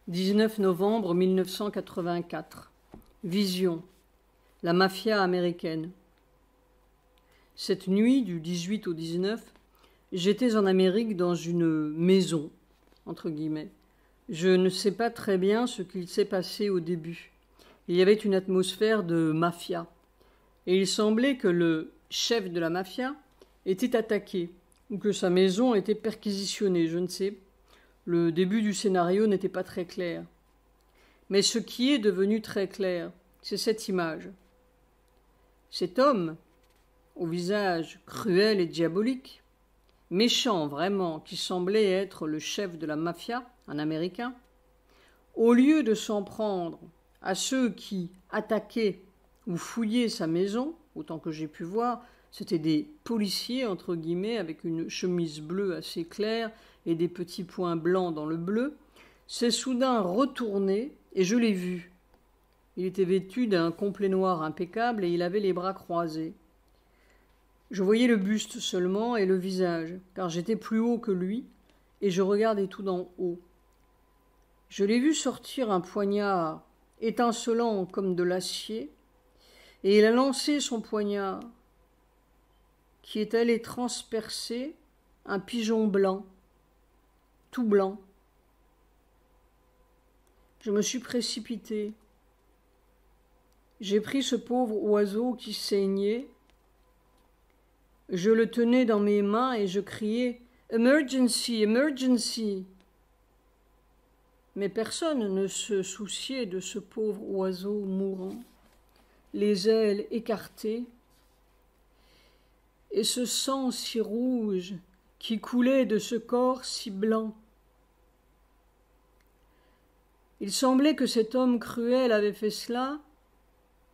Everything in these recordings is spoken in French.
19 novembre 1984. Vision. La mafia américaine. Cette nuit, du 18 au 19, j'étais en Amérique dans une maison, entre guillemets. Je ne sais pas très bien ce qu'il s'est passé au début. Il y avait une atmosphère de mafia. Et il semblait que le chef de la mafia était attaqué, ou que sa maison était perquisitionnée, je ne sais. Le début du scénario n'était pas très clair. Mais ce qui est devenu très clair, c'est cette image. Cet homme, au visage cruel et diabolique, méchant vraiment, qui semblait être le chef de la mafia, un Américain, au lieu de s'en prendre à ceux qui attaquaient ou fouillaient sa maison, autant que j'ai pu voir, c'était des policiers, entre guillemets, avec une chemise bleue assez claire et des petits points blancs dans le bleu, s'est soudain retourné et je l'ai vu. Il était vêtu d'un complet noir impeccable et il avait les bras croisés. Je voyais le buste seulement et le visage, car j'étais plus haut que lui et je regardais tout d'en haut. Je l'ai vu sortir un poignard étincelant comme de l'acier et il a lancé son poignard qui est allé transpercer un pigeon blanc, tout blanc. Je me suis précipitée. J'ai pris ce pauvre oiseau qui saignait. Je le tenais dans mes mains et je criais « Emergency, emergency !» Mais personne ne se souciait de ce pauvre oiseau mourant, les ailes écartées, et ce sang si rouge qui coulait de ce corps si blanc. Il semblait que cet homme cruel avait fait cela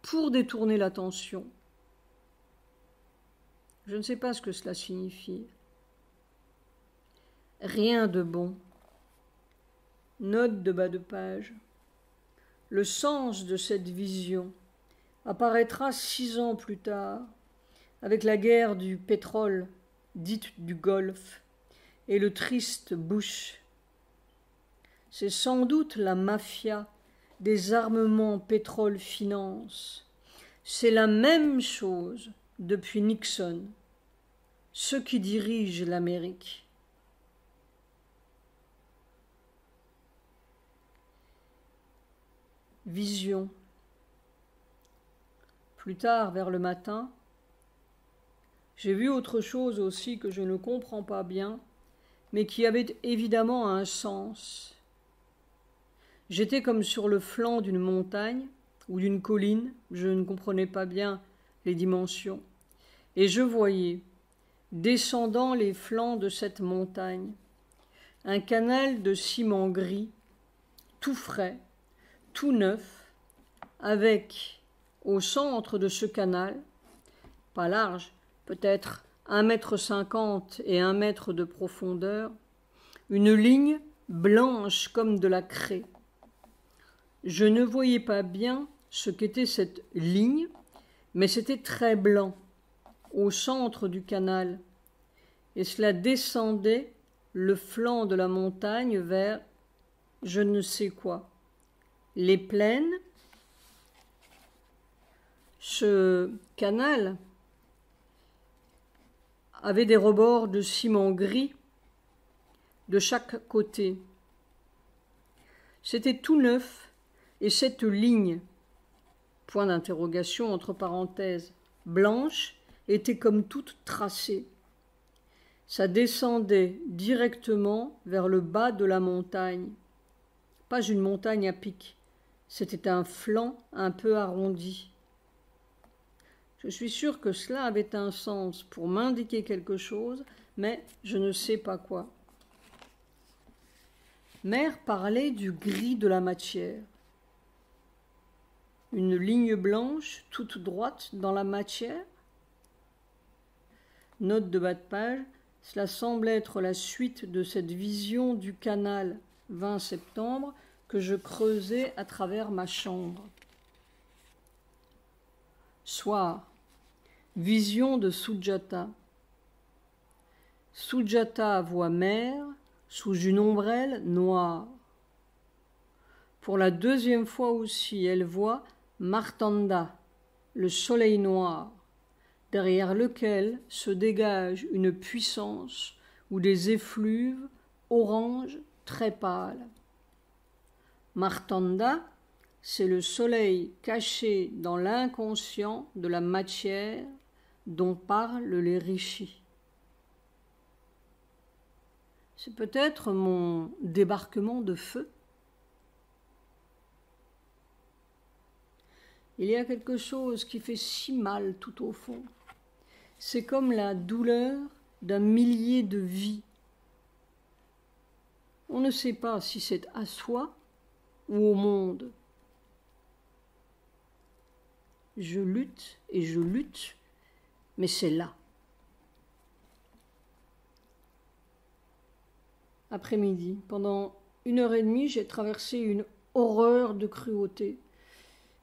pour détourner l'attention. Je ne sais pas ce que cela signifie. Rien de bon. Note de bas de page. Le sens de cette vision apparaîtra 6 ans plus tard, avec la guerre du pétrole, dite du Golfe, et le triste Bush. C'est sans doute la mafia des armements pétrole-finance. C'est la même chose depuis Nixon, ceux qui dirigent l'Amérique. Vision. Plus tard, vers le matin, j'ai vu autre chose aussi que je ne comprends pas bien, mais qui avait évidemment un sens. J'étais comme sur le flanc d'une montagne ou d'une colline, je ne comprenais pas bien les dimensions, et je voyais, descendant les flancs de cette montagne, un canal de ciment gris, tout frais, tout neuf, avec, au centre de ce canal, pas large, peut-être 1,50 m et 1 mètre de profondeur, une ligne blanche comme de la craie. Je ne voyais pas bien ce qu'était cette ligne, mais c'était très blanc, au centre du canal, et cela descendait le flanc de la montagne vers je ne sais quoi. Les plaines, ce canal avait des rebords de ciment gris de chaque côté. C'était tout neuf et cette ligne, point d'interrogation entre parenthèses, blanche, était comme toute tracée. Ça descendait directement vers le bas de la montagne. Pas une montagne à pic, c'était un flanc un peu arrondi. Je suis sûre que cela avait un sens pour m'indiquer quelque chose, mais je ne sais pas quoi. Mère parlait du gris de la matière. Une ligne blanche toute droite dans la matière. Note de bas de page, cela semble être la suite de cette vision du canal 20 septembre que je creusais à travers ma chambre. Soir. Vision de Sujata. Sujata voit mère sous une ombrelle noire. Pour la deuxième fois aussi, elle voit Martanda, le soleil noir, derrière lequel se dégage une puissance ou des effluves orange très pâles. Martanda, c'est le soleil caché dans l'inconscient de la matière dont parlent les rishis. C'est peut-être mon débarquement de feu. Il y a quelque chose qui fait si mal tout au fond. C'est comme la douleur d'un millier de vies. On ne sait pas si c'est à soi ou au monde. Je lutte et je lutte, mais c'est là. Après-midi, pendant 1h30, j'ai traversé une horreur de cruauté.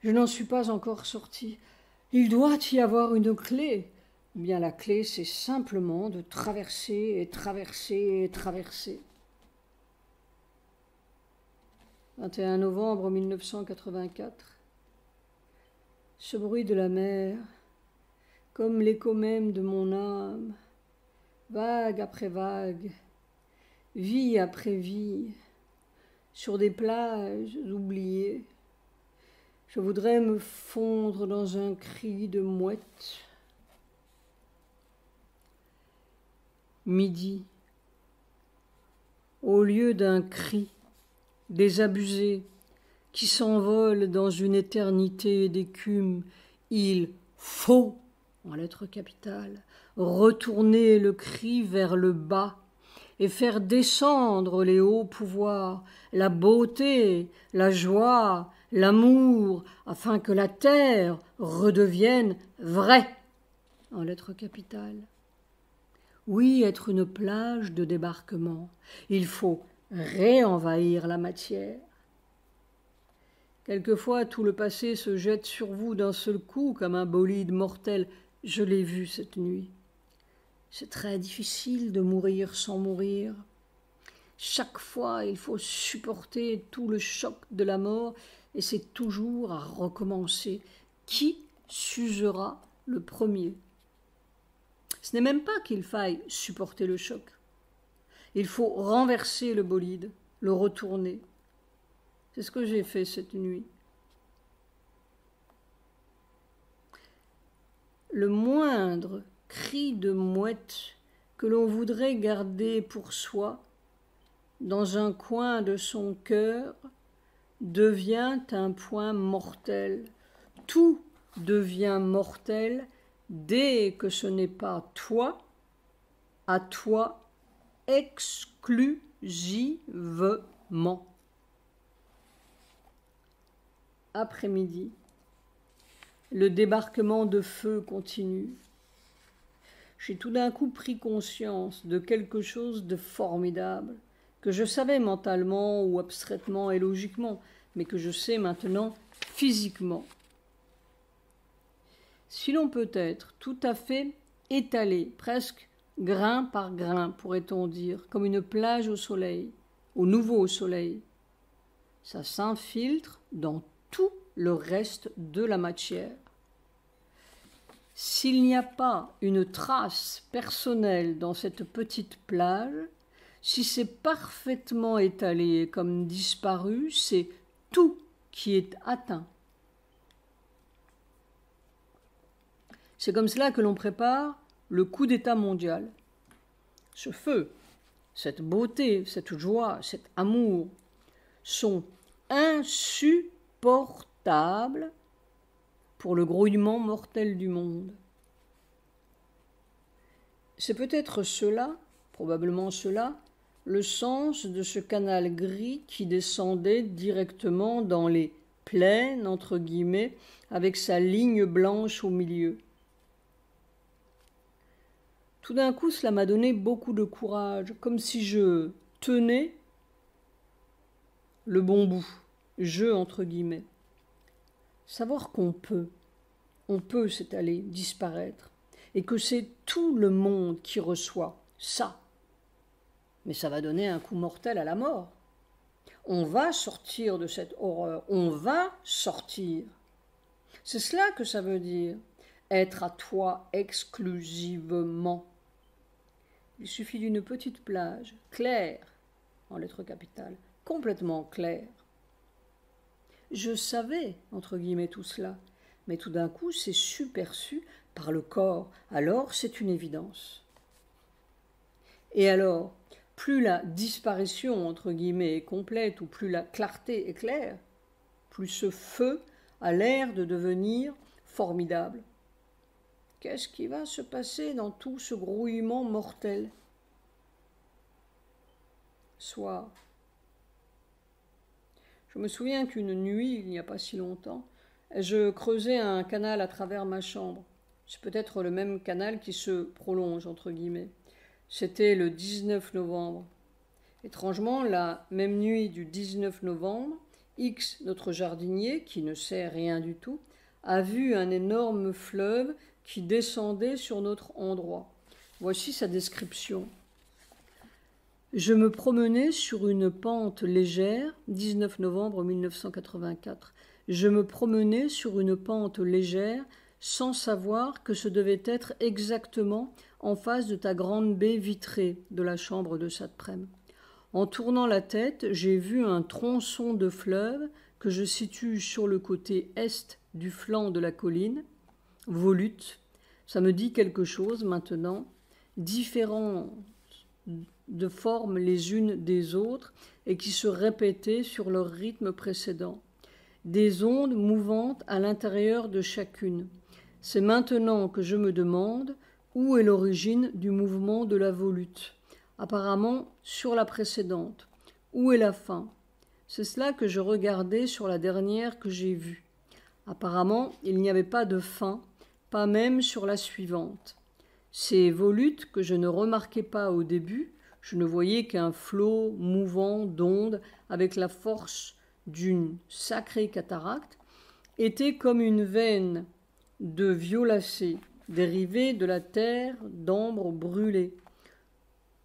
Je n'en suis pas encore sortie. Il doit y avoir une clé. Eh bien, la clé, c'est simplement de traverser et traverser et traverser. 21 novembre 1984. Ce bruit de la mer, comme l'écho même de mon âme, vague après vague, vie après vie, sur des plages oubliées. Je voudrais me fondre dans un cri de mouette. Midi. Au lieu d'un cri désabusé qui s'envole dans une éternité d'écume, il faut, en lettres capitales, retourner le cri vers le bas et faire descendre les hauts pouvoirs, la beauté, la joie, l'amour, afin que la terre redevienne vraie, en lettres capitales. Oui, être une plage de débarquement. Il faut réenvahir la matière. Quelquefois, tout le passé se jette sur vous d'un seul coup comme un bolide mortel. Je l'ai vu cette nuit. C'est très difficile de mourir sans mourir. Chaque fois, il faut supporter tout le choc de la mort et c'est toujours à recommencer. Qui s'usera le premier ? Ce n'est même pas qu'il faille supporter le choc. Il faut renverser le bolide, le retourner. C'est ce que j'ai fait cette nuit. Le moindre cri de mouette que l'on voudrait garder pour soi, dans un coin de son cœur, devient un point mortel. Tout devient mortel dès que ce n'est pas toi, à toi exclusivement. Après-midi, le débarquement de feu continue. J'ai tout d'un coup pris conscience de quelque chose de formidable, que je savais mentalement ou abstraitement et logiquement, mais que je sais maintenant physiquement. Si l'on peut être tout à fait étalé, presque grain par grain, pourrait-on dire, comme une plage au soleil, au nouveau soleil, ça s'infiltre dans tout le reste de la matière. S'il n'y a pas une trace personnelle dans cette petite plage, si c'est parfaitement étalé et comme disparu, c'est tout qui est atteint. C'est comme cela que l'on prépare le coup d'État mondial. Ce feu, cette beauté, cette joie, cet amour sont insupportables pour le grouillement mortel du monde. C'est peut-être cela, probablement cela, le sens de ce canal gris qui descendait directement dans les plaines, entre guillemets, avec sa ligne blanche au milieu. Tout d'un coup, cela m'a donné beaucoup de courage, comme si je tenais le bon bout, je entre guillemets. Savoir qu'on peut s'étaler, disparaître, et que c'est tout le monde qui reçoit ça. Mais ça va donner un coup mortel à la mort. On va sortir de cette horreur. On va sortir. C'est cela que ça veut dire. Être à toi exclusivement. Il suffit d'une petite plage, claire, en lettres capitales, complètement claire. Je savais, entre guillemets, tout cela, mais tout d'un coup, c'est superçu par le corps. Alors, c'est une évidence. Et alors, plus la disparition, entre guillemets, est complète, ou plus la clarté est claire, plus ce feu a l'air de devenir formidable. Qu'est-ce qui va se passer dans tout ce grouillement mortel? Soir. Je me souviens qu'une nuit, il n'y a pas si longtemps, je creusais un canal à travers ma chambre. C'est peut-être le même canal qui se prolonge, entre guillemets. C'était le 19 novembre. Étrangement, la même nuit du 19 novembre, X, notre jardinier, qui ne sait rien du tout, a vu un énorme fleuve qui descendait sur notre endroit. Voici sa description. Je me promenais sur une pente légère, 19 novembre 1984. Je me promenais sur une pente légère sans savoir que ce devait être exactement en face de ta grande baie vitrée de la chambre de Satprem. En tournant la tête, j'ai vu un tronçon de fleuve que je situe sur le côté est du flanc de la colline, volute. Ça me dit quelque chose maintenant, différent de formes les unes des autres et qui se répétaient sur leur rythme précédent. Des ondes mouvantes à l'intérieur de chacune. C'est maintenant que je me demande où est l'origine du mouvement de la volute. Apparemment sur la précédente. Où est la fin? C'est cela que je regardais sur la dernière que j'ai vue. Apparemment, il n'y avait pas de fin, pas même sur la suivante. Ces volutes que je ne remarquais pas au début, je ne voyais qu'un flot mouvant d'ondes avec la force d'une sacrée cataracte, étaient comme une veine de violacée dérivée de la terre d'ambre brûlée.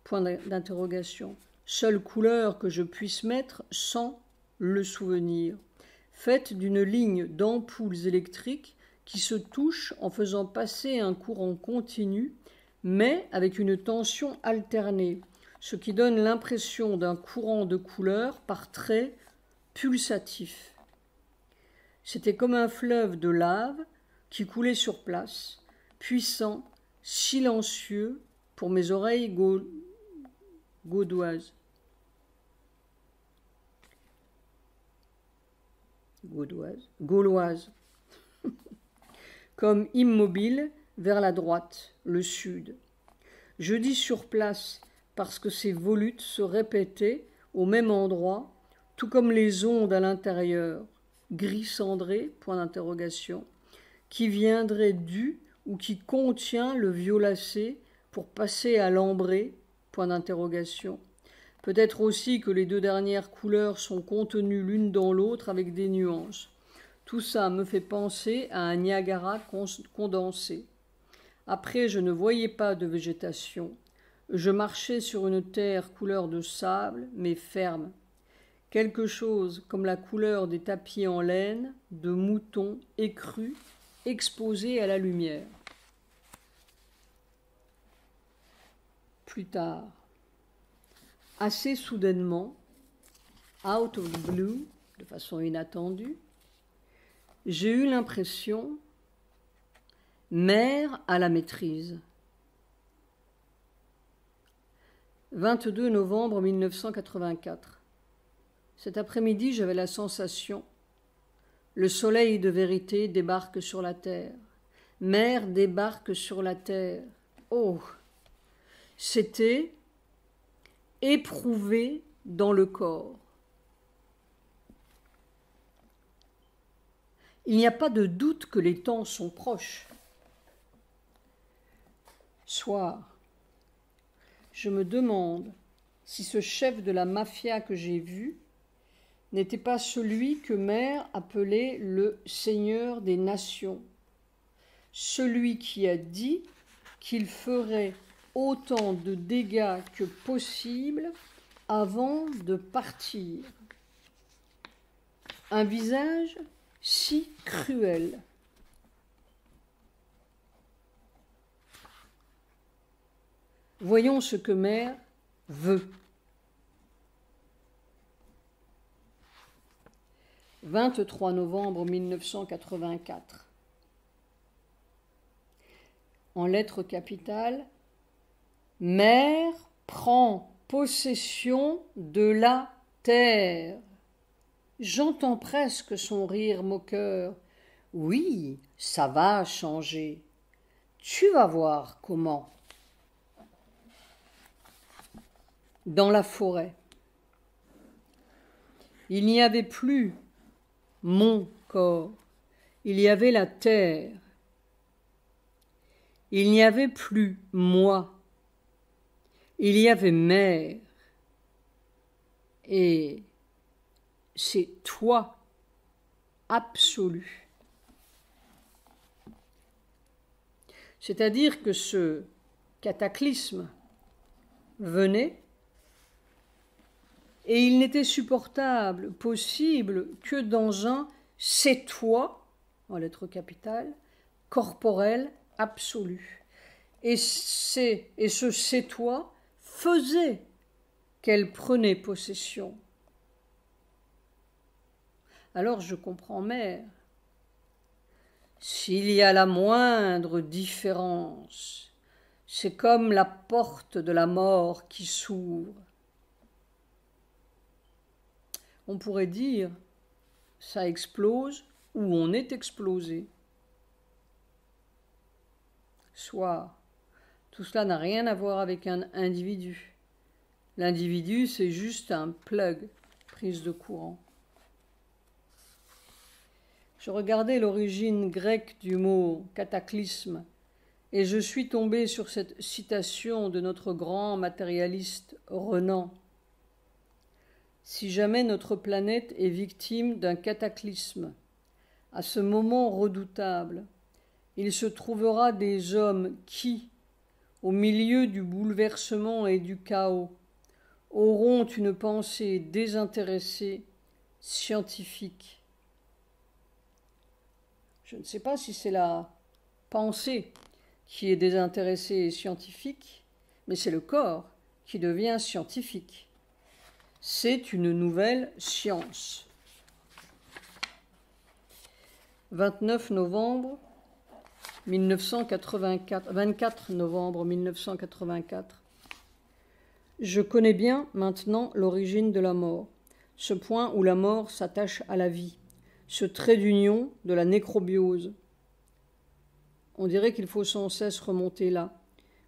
Point d'interrogation. Seule couleur que je puisse mettre sans le souvenir. Faite d'une ligne d'ampoules électriques qui se touchent en faisant passer un courant continu, mais avec une tension alternée, ce qui donne l'impression d'un courant de couleur par traits pulsatifs. C'était comme un fleuve de lave qui coulait sur place, puissant, silencieux pour mes oreilles gauloises. Comme immobile vers la droite, le sud. Je dis sur place parce que ces volutes se répétaient au même endroit, tout comme les ondes à l'intérieur, gris cendré, point d'interrogation, qui viendrait du ou qui contient le violacé pour passer à l'ambré, point d'interrogation. Peut-être aussi que les deux dernières couleurs sont contenues l'une dans l'autre avec des nuances. Tout ça me fait penser à un Niagara condensé. Après, je ne voyais pas de végétation. Je marchais sur une terre couleur de sable, mais ferme. Quelque chose comme la couleur des tapis en laine, de moutons écrus, exposés à la lumière. Plus tard, assez soudainement, out of the blue, de façon inattendue, j'ai eu l'impression, mère à la maîtrise. 22 novembre 1984. Cet après-midi, j'avais la sensation, le soleil de vérité débarque sur la terre. Mère débarque sur la terre. Oh, c'était éprouvé dans le corps. Il n'y a pas de doute que les temps sont proches. Soir, je me demande si ce chef de la mafia que j'ai vu n'était pas celui que Mère appelait le Seigneur des Nations, celui qui a dit qu'il ferait autant de dégâts que possible avant de partir. Un visage si cruel. Voyons ce que mère veut. 23 novembre 1984. En lettres capitales, mère prend possession de la terre. J'entends presque son rire moqueur. Oui, ça va changer. Tu vas voir comment. Dans la forêt, il n'y avait plus mon corps, il y avait la terre. Il n'y avait plus moi, il y avait mère. Et c'est toi absolu. C'est-à-dire que ce cataclysme venait et il n'était supportable, possible, que dans un c'est toi, en lettres capitales, corporel absolu. Et ce c'est toi faisait qu'elle prenait possession. Alors je comprends mère. S'il y a la moindre différence, c'est comme la porte de la mort qui s'ouvre. On pourrait dire, ça explose ou on est explosé. Soit, tout cela n'a rien à voir avec un individu. L'individu, c'est juste un plug, prise de courant. Je regardais l'origine grecque du mot cataclysme et je suis tombé sur cette citation de notre grand matérialiste Renan. Si jamais notre planète est victime d'un cataclysme, à ce moment redoutable, il se trouvera des hommes qui, au milieu du bouleversement et du chaos, auront une pensée désintéressée, scientifique. Je ne sais pas si c'est la pensée qui est désintéressée et scientifique, mais c'est le corps qui devient scientifique. C'est une nouvelle science. 29 novembre 1984, 24 novembre 1984. Je connais bien maintenant l'origine de la mort, ce point où la mort s'attache à la vie, ce trait d'union de la nécrobiose. On dirait qu'il faut sans cesse remonter là.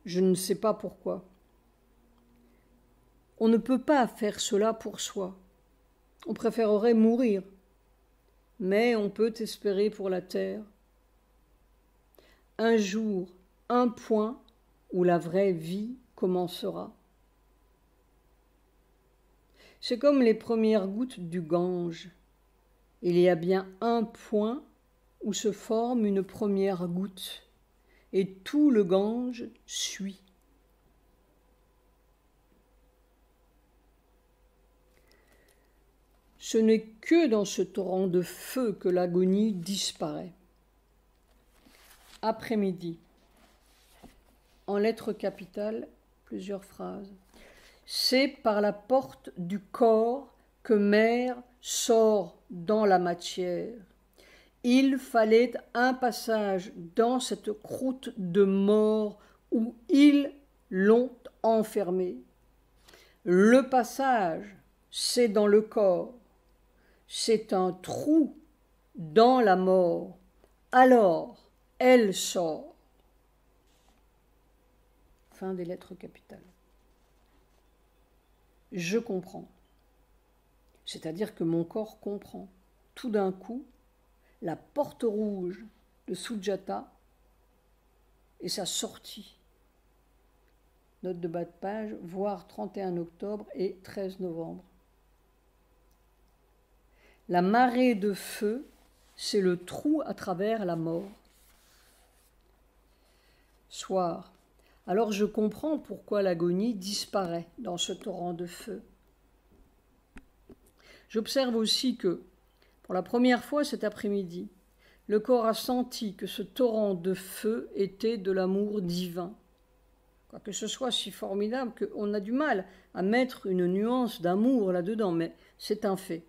Je ne sais pas pourquoi. On ne peut pas faire cela pour soi. On préférerait mourir. Mais on peut espérer pour la terre. Un jour, un point où la vraie vie commencera. C'est comme les premières gouttes du Gange. Il y a bien un point où se forme une première goutte, et tout le Gange suit. Ce n'est que dans ce torrent de feu que l'agonie disparaît. Après-midi. En lettres capitales, plusieurs phrases. C'est par la porte du corps que mère sort dans la matière. Il fallait un passage dans cette croûte de mort où ils l'ont enfermée. Le passage, c'est dans le corps. C'est un trou dans la mort. Alors, elle sort. Fin des lettres capitales. Je comprends. C'est-à-dire que mon corps comprend. Tout d'un coup, la porte rouge de Sujata et sa sortie. Note de bas de page, voire 31 octobre et 13 novembre. La marée de feu, c'est le trou à travers la mort. Soir. Alors je comprends pourquoi l'agonie disparaît dans ce torrent de feu. J'observe aussi que, Pour la première fois cet après-midi, le corps a senti que ce torrent de feu était de l'amour divin. Quoique ce soit si formidable qu'on a du mal à mettre une nuance d'amour là-dedans, mais c'est un fait.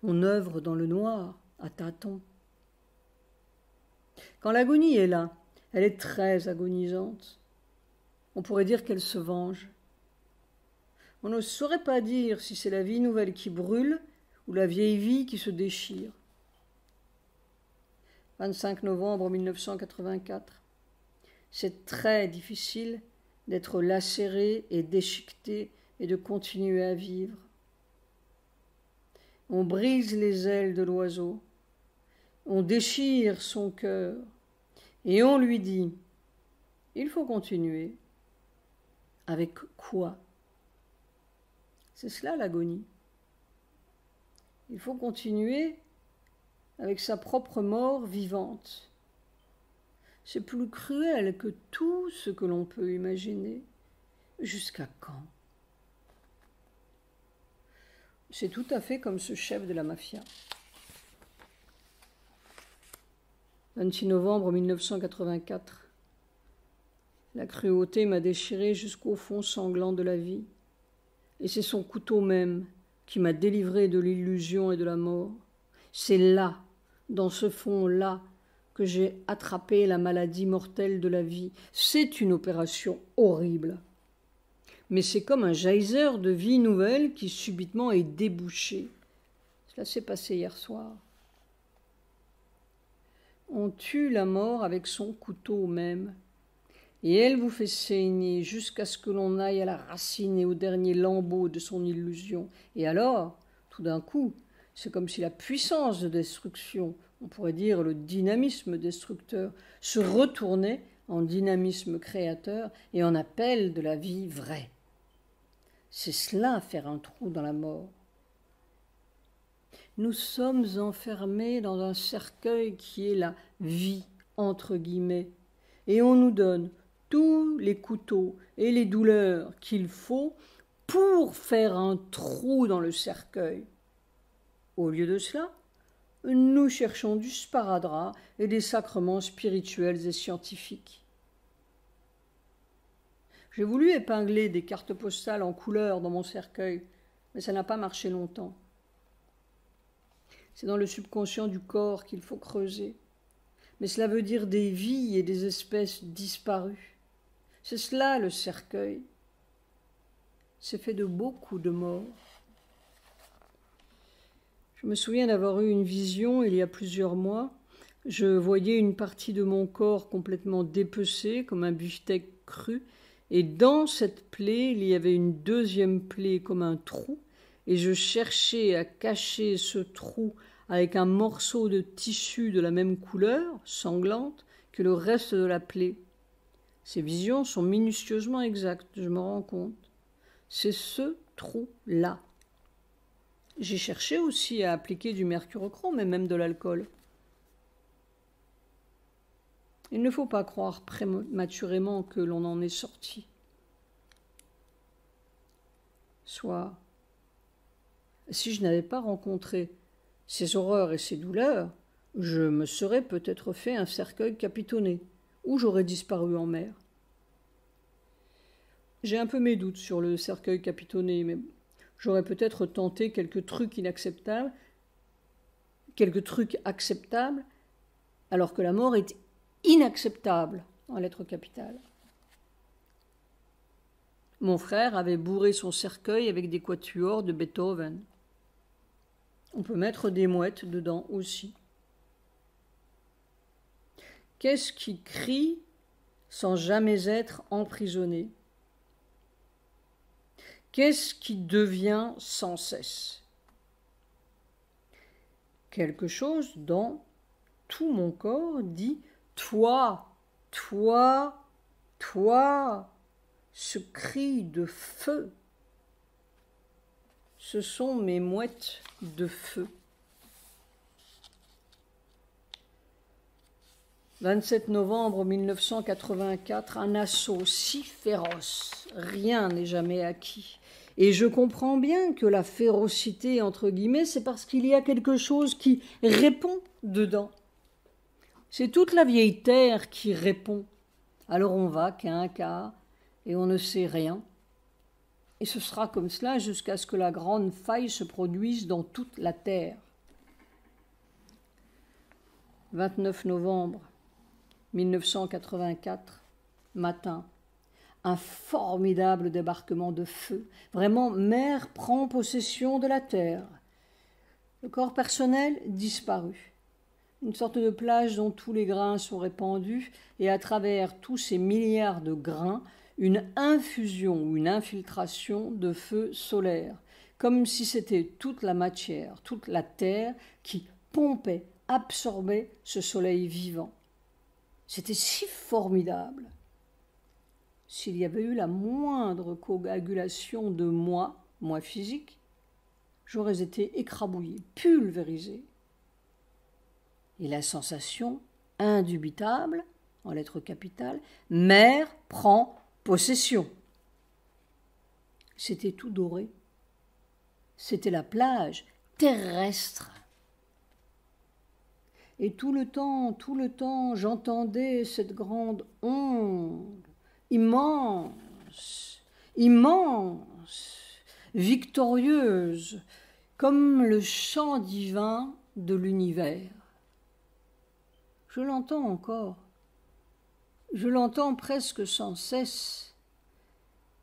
On œuvre dans le noir, à tâtons. Quand l'agonie est là, elle est très agonisante. On pourrait dire qu'elle se venge. On ne saurait pas dire si c'est la vie nouvelle qui brûle ou la vieille vie qui se déchire. 25 novembre 1984. C'est très difficile d'être lacéré et déchiqueté et de continuer à vivre. On brise les ailes de l'oiseau, on déchire son cœur et on lui dit « Il faut continuer. » Avec quoi? C'est cela l'agonie. Il faut continuer avec sa propre mort vivante. C'est plus cruel que tout ce que l'on peut imaginer. Jusqu'à quand? C'est tout à fait comme ce chef de la mafia. 26 novembre 1984. La cruauté m'a déchiré jusqu'au fond sanglant de la vie. Et c'est son couteau même qui m'a délivré de l'illusion et de la mort. C'est là, dans ce fond-là, que j'ai attrapé la maladie mortelle de la vie. C'est une opération horrible. Mais c'est comme un geyser de vie nouvelle qui subitement est débouché. Cela s'est passé hier soir. On tue la mort avec son couteau même. Et elle vous fait saigner jusqu'à ce que l'on aille à la racine et au dernier lambeau de son illusion. Et alors, tout d'un coup, c'est comme si la puissance de destruction, on pourrait dire le dynamisme destructeur, se retournait en dynamisme créateur et en appel de la vie vraie. C'est cela, faire un trou dans la mort. Nous sommes enfermés dans un cercueil qui est la vie, entre guillemets, et on nous donne tous les couteaux et les douleurs qu'il faut pour faire un trou dans le cercueil. Au lieu de cela, nous cherchons du sparadrap et des sacrements spirituels et scientifiques. J'ai voulu épingler des cartes postales en couleur dans mon cercueil, mais ça n'a pas marché longtemps. C'est dans le subconscient du corps qu'il faut creuser. Mais cela veut dire des vies et des espèces disparues. C'est cela le cercueil. C'est fait de beaucoup de morts. Je me souviens d'avoir eu une vision il y a plusieurs mois. Je voyais une partie de mon corps complètement dépecée, comme un beefsteak cru, et dans cette plaie, il y avait une deuxième plaie comme un trou, et je cherchais à cacher ce trou avec un morceau de tissu de la même couleur, sanglante, que le reste de la plaie. Ces visions sont minutieusement exactes, je me rends compte. C'est ce trou-là. J'ai cherché aussi à appliquer du mercurochrome et même de l'alcool. Il ne faut pas croire prématurément que l'on en est sorti. Soit, si je n'avais pas rencontré ces horreurs et ces douleurs, je me serais peut-être fait un cercueil capitonné, ou j'aurais disparu en mer. J'ai un peu mes doutes sur le cercueil capitonné, mais j'aurais peut-être tenté quelques trucs inacceptables, alors que la mort est inacceptable en lettres capitales. Mon frère avait bourré son cercueil avec des quatuors de Beethoven. On peut mettre des mouettes dedans aussi. Qu'est-ce qui crie sans jamais être emprisonné? Qu'est-ce qui devient sans cesse? Quelque chose dans tout mon corps dit « Toi, toi, toi !» Ce cri de feu, ce sont mes mouettes de feu. 27 novembre 1984, un assaut si féroce, rien n'est jamais acquis. Et je comprends bien que la férocité, entre guillemets, c'est parce qu'il y a quelque chose qui répond dedans. C'est toute la vieille terre qui répond. Alors on va quinca et on ne sait rien. Et ce sera comme cela jusqu'à ce que la grande faille se produise dans toute la terre. 29 novembre 1984, matin. Un formidable débarquement de feu. Vraiment, mer prend possession de la terre. Le corps personnel disparu. Une sorte de plage dont tous les grains sont répandus et à travers tous ces milliards de grains, une infusion ou une infiltration de feu solaire, comme si c'était toute la matière, toute la terre qui pompait, absorbait ce soleil vivant. C'était si formidable. S'il y avait eu la moindre coagulation de moi physique, j'aurais été écrabouillé, pulvérisé. Et la sensation indubitable, en lettres capitales, mer prend possession. C'était tout doré. C'était la plage terrestre. Et tout le temps, j'entendais cette grande onde, immense, immense, victorieuse, comme le chant divin de l'univers. Je l'entends encore, je l'entends presque sans cesse,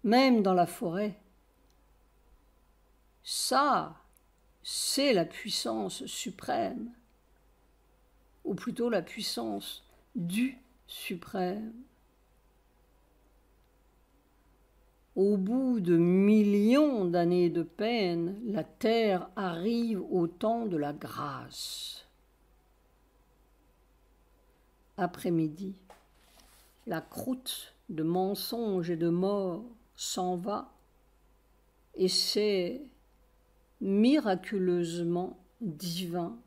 même dans la forêt. Ça, c'est la puissance suprême, ou plutôt la puissance du suprême. Au bout de millions d'années de peine, la terre arrive au temps de la grâce. Après-midi, la croûte de mensonges et de mort s'en va et c'est miraculeusement divin.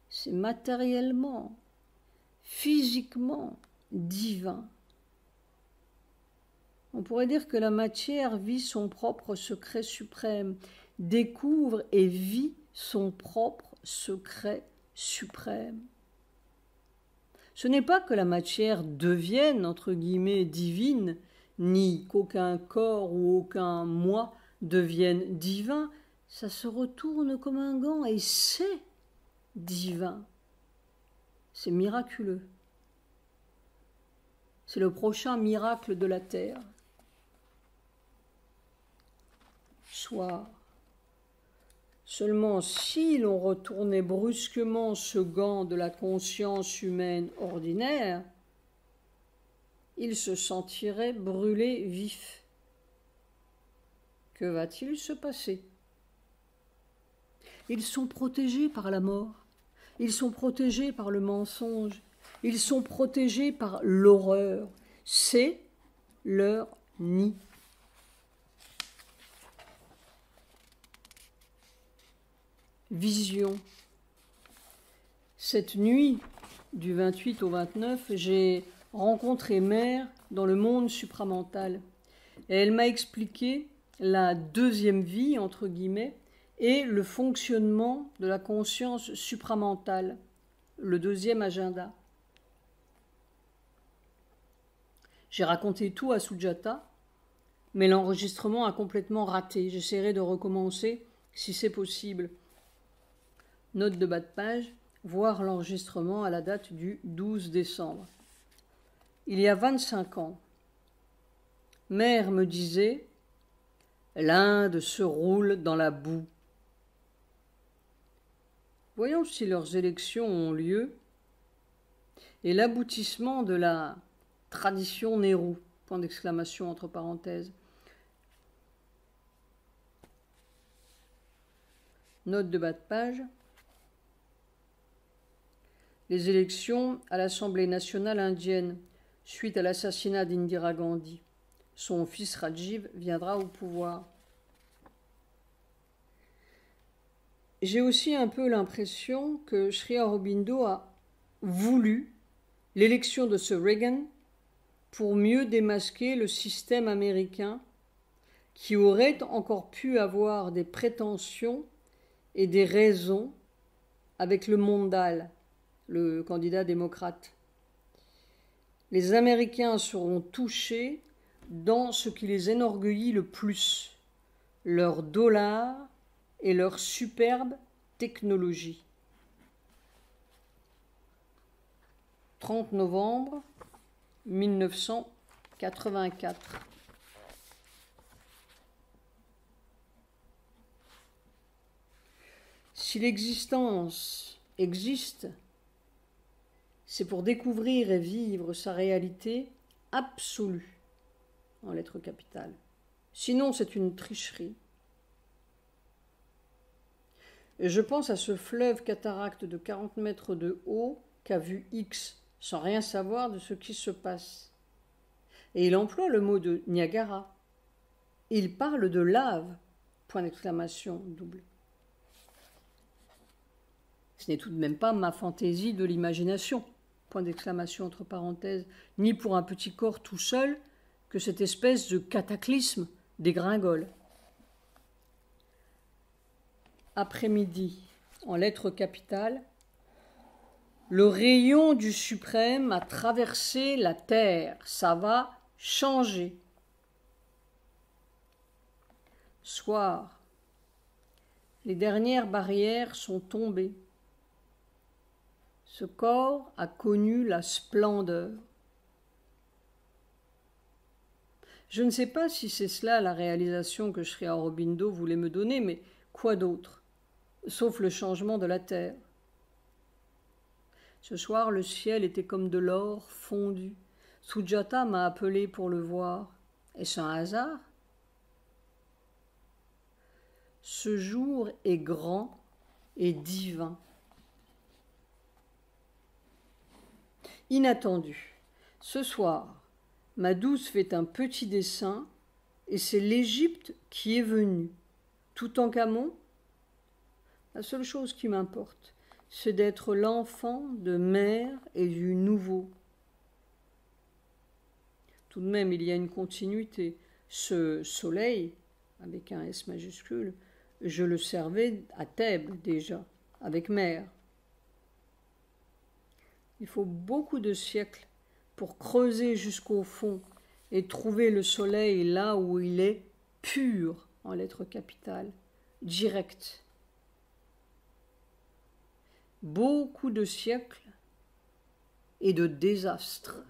C'est matériellement, physiquement divin. On pourrait dire que la matière vit son propre secret suprême, découvre et vit son propre secret suprême. Ce n'est pas que la matière devienne, entre guillemets, divine, ni qu'aucun corps ou aucun moi devienne divin, ça se retourne comme un gant et c'est divin. C'est miraculeux. C'est le prochain miracle de la terre. Soir. Seulement si l'on retournait brusquement ce gant de la conscience humaine ordinaire, il se sentirait brûlé vif. Que va-t-il se passer? Ils sont protégés par la mort, ils sont protégés par le mensonge, ils sont protégés par l'horreur. C'est leur nid. Vision. Cette nuit, du 28 au 29, j'ai rencontré Mère dans le monde supramental. Et elle m'a expliqué la deuxième vie, entre guillemets, et le fonctionnement de la conscience supramentale, le deuxième agenda. J'ai raconté tout à Sujata, mais l'enregistrement a complètement raté. J'essaierai de recommencer si c'est possible. Note de bas de page, voir l'enregistrement à la date du 12 décembre. Il y a 25 ans, Mère me disait « L'Inde se roule dans la boue ». Voyons si leurs élections ont lieu et l'aboutissement de la tradition Nehru, point d'exclamation entre parenthèses. Note de bas de page. Les élections à l'Assemblée nationale indienne suite à l'assassinat d'Indira Gandhi. Son fils Rajiv viendra au pouvoir. J'ai aussi un peu l'impression que Sri Aurobindo a voulu l'élection de ce Reagan pour mieux démasquer le système américain qui aurait encore pu avoir des prétentions et des raisons avec le Mondale, le candidat démocrate. Les Américains seront touchés dans ce qui les enorgueillit le plus, leur dollar et leur superbe technologie. 30 novembre 1984. Si l'existence existe, c'est pour découvrir et vivre sa réalité absolue, en lettres capitales. Sinon, c'est une tricherie. Et je pense à ce fleuve cataracte de 40 mètres de haut qu'a vu X, sans rien savoir de ce qui se passe. Et il emploie le mot de Niagara. Il parle de lave, point d'exclamation double. Ce n'est tout de même pas ma fantaisie de l'imagination, point d'exclamation entre parenthèses, ni pour un petit corps tout seul que cette espèce de cataclysme dégringole. Après-midi, en lettres capitales, le rayon du suprême a traversé la terre, ça va changer. Soir, les dernières barrières sont tombées. Ce corps a connu la splendeur. Je ne sais pas si c'est cela la réalisation que Sri Aurobindo voulait me donner, mais quoi d'autre, sauf le changement de la terre. Ce soir, le ciel était comme de l'or fondu. Sujata m'a appelé pour le voir. Est-ce un hasard? Ce jour est grand et divin. Inattendu. Ce soir, ma douce fait un petit dessin et c'est l'Égypte qui est venue. Toutankhamon, la seule chose qui m'importe, c'est d'être l'enfant de mère et du nouveau. Tout de même, il y a une continuité. Ce soleil, avec un S majuscule, je le servais à Thèbes déjà, avec mère. Il faut beaucoup de siècles pour creuser jusqu'au fond et trouver le soleil là où il est pur, en lettres capitales, direct. Beaucoup de siècles et de désastres.